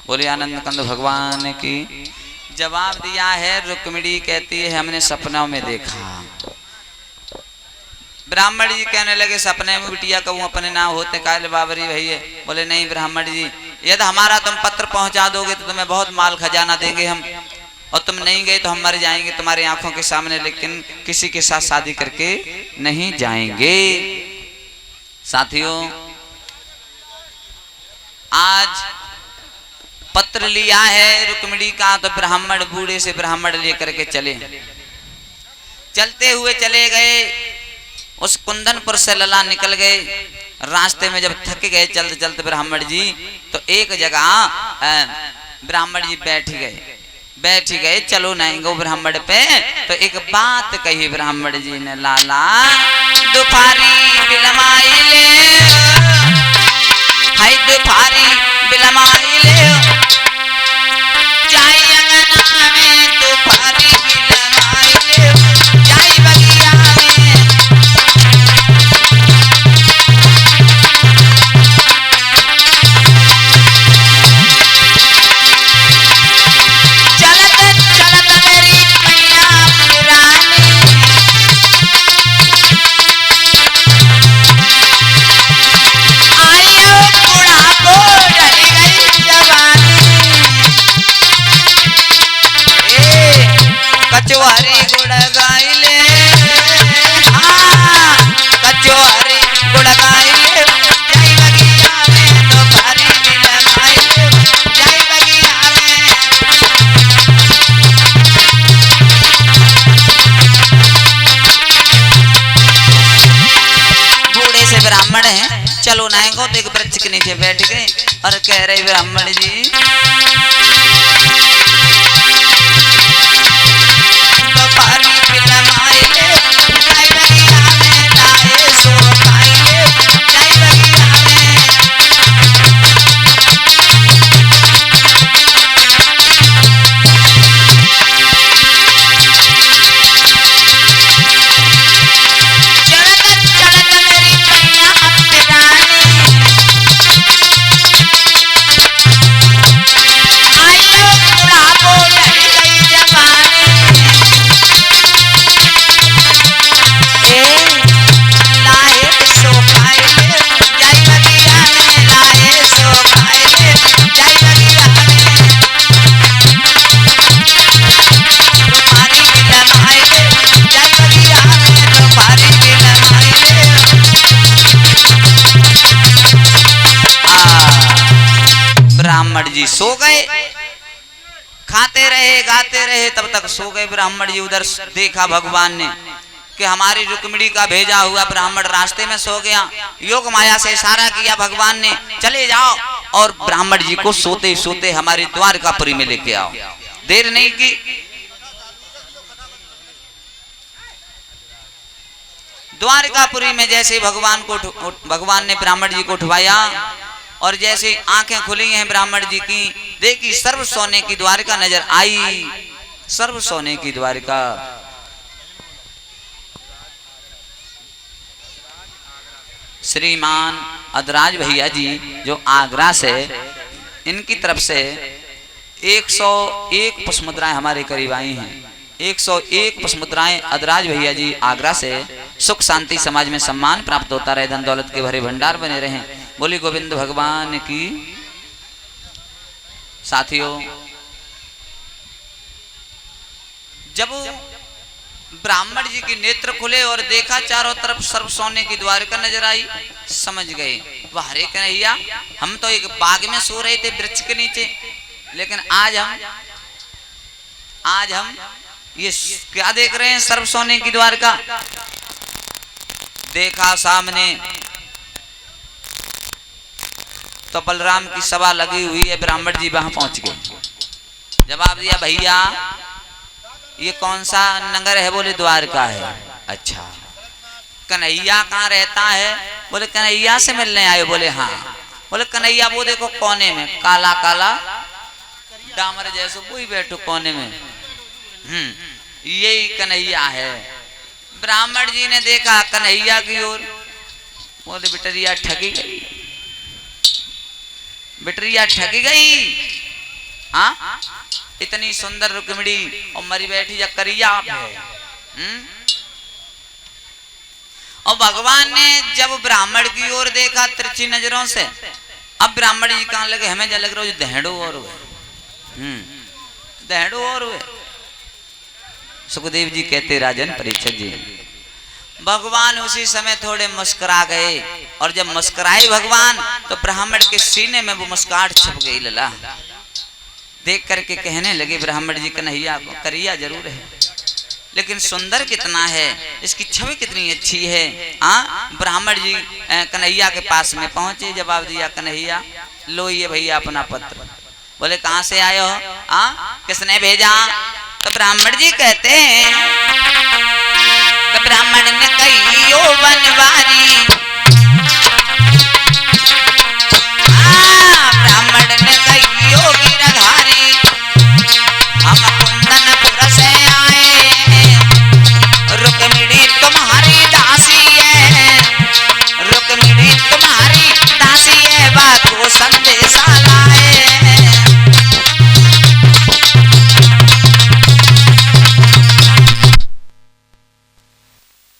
बोले आनंद कंद भगवान की। जवाब दिया है रुक्मिणी कहती है हमने सपनों में देखा। ब्राह्मण जी कहने लगे सपने में बिटिया कहूँ अपने ना होते काल बाबरी भैया। बोले नहीं ब्राह्मण जी, यदि हमारा तुम पत्र पहुंचा दोगे तो तुम्हें बहुत माल खजाना देंगे हम, और तुम नहीं गए तो हम मर जाएंगे तुम्हारी आंखों के सामने, लेकिन किसी के साथ शादी करके नहीं जाएंगे। साथियों आज पत्र लिया है रुक्मिणी का, तो ब्राह्मण बूढ़े से ब्राह्मण लेकर के चले, चलते हुए चले गए। उस कुंदनपुर से लला निकल गए। रास्ते में जब थक गए चलते चलते ब्राह्मण जी, तो एक जगह ब्राह्मण जी बैठ गए। चलो नहीं गो ब्राह्मण पे, तो एक बात कही ब्राह्मण जी ने, लाला दोपहरी बिलमाई ले, हाय दोपहरी बिलमाई ले, जाई अंगना में दोपहरी बिलमाई ले, जाई बगिया में। कचौहरी गुड़ गाइले, कचौहरी गुड़ गाइले, जय बगिया में दोपहरी बिलमाइले, जय बगिया में। बूढ़े से ब्राह्मण है, चलो नाएंगो, तो एक वृक्ष के नीचे बैठ गए और कह रहे ब्राह्मण जी ब्राह्मण जी सो गए। खाते रहे गाते रहे तब तक सो गए ब्राह्मण जी। उधर देखा भगवान ने कि हमारी रुक्मिणी का भेजा हुआ ब्राह्मण रास्ते में सो गया। योग माया से इशारा किया भगवान ने, चले जाओ और ब्राह्मण जी को सोते सोते हमारी द्वारकापुरी में लेके आओ। देर नहीं की, द्वारकापुरी में जैसे भगवान ने ब्राह्मण जी को उठवाया और जैसे आंखें खुली हैं ब्राह्मण जी की, देखी सर्व सोने की द्वारका नजर आई। सर्व सोने की द्वारका। श्रीमान अदराज भैया जी जो आगरा से, इनकी तरफ से 101 पुष्पमुद्राएं हमारे करीब आई हैं। 101 पुष्पमुद्राएं अदराज भैया जी आगरा से। सुख शांति समाज में सम्मान प्राप्त होता रहे, धन दौलत के भरे भंडार बने रहें। बोली गोविंद भगवान की। साथियों जब ब्राह्मण जी की नेत्र खुले और देखा चारों तरफ सर्व सोने की द्वारका नजर आई, समझ गए वह हरे कन्हैया, हम तो एक बाग में सो रहे थे वृक्ष के नीचे, लेकिन आज हम ये क्या देख रहे हैं, सर्व सोने की द्वारका। देखा सामने तो बलराम की सभा लगी हुई है। ब्राह्मण जी वहां पहुंच गए। जवाब दिया भैया ये कौन सा नगर है? बोले द्वारका है। अच्छा कन्हैया कहाँ रहता है? बोले कन्हैया से मिलने आए। बोले हाँ। बोले कन्हैया वो देखो कोने में, काला काला डामर जैसे वही बैठो कोने में, यही कन्हैया है। ब्राह्मण जी ने देखा कन्हैया की ओर, बोले बिटरिया ठगी गई, बिटरिया ठगी गई। हाँ, इतनी सुंदर रुक्मिणी और मरी बैठी जा करिया और भगवान ने जब ब्राह्मण की ओर देखा तिरछी नजरों से, अब ब्राह्मण जी कहाँ लगे, हमें जल लग रहा दहेड़ो और हुए, दहेड़ो और हुए। सुखदेव जी कहते राजन परीक्षित जी, भगवान उसी समय थोड़े मुस्कुरा गए और जब मुस्कुराए भगवान तो ब्राह्मण के सीने में वो मुस्कान छप गई। लला देख करके कहने लगे ब्राह्मण जी, कन्हैया को करिया जरूर है लेकिन सुंदर कितना है, इसकी छवि कितनी अच्छी है। ब्राह्मण जी कन्हैया के पास में पहुंचे, जवाब दिया कन्हैया लो ये भैया अपना पत्र। बोले कहां से आए हो, किसने भेजा? तो ब्राह्मण जी कहते हैं, तो ब्राह्मण ने कही यो बनवारी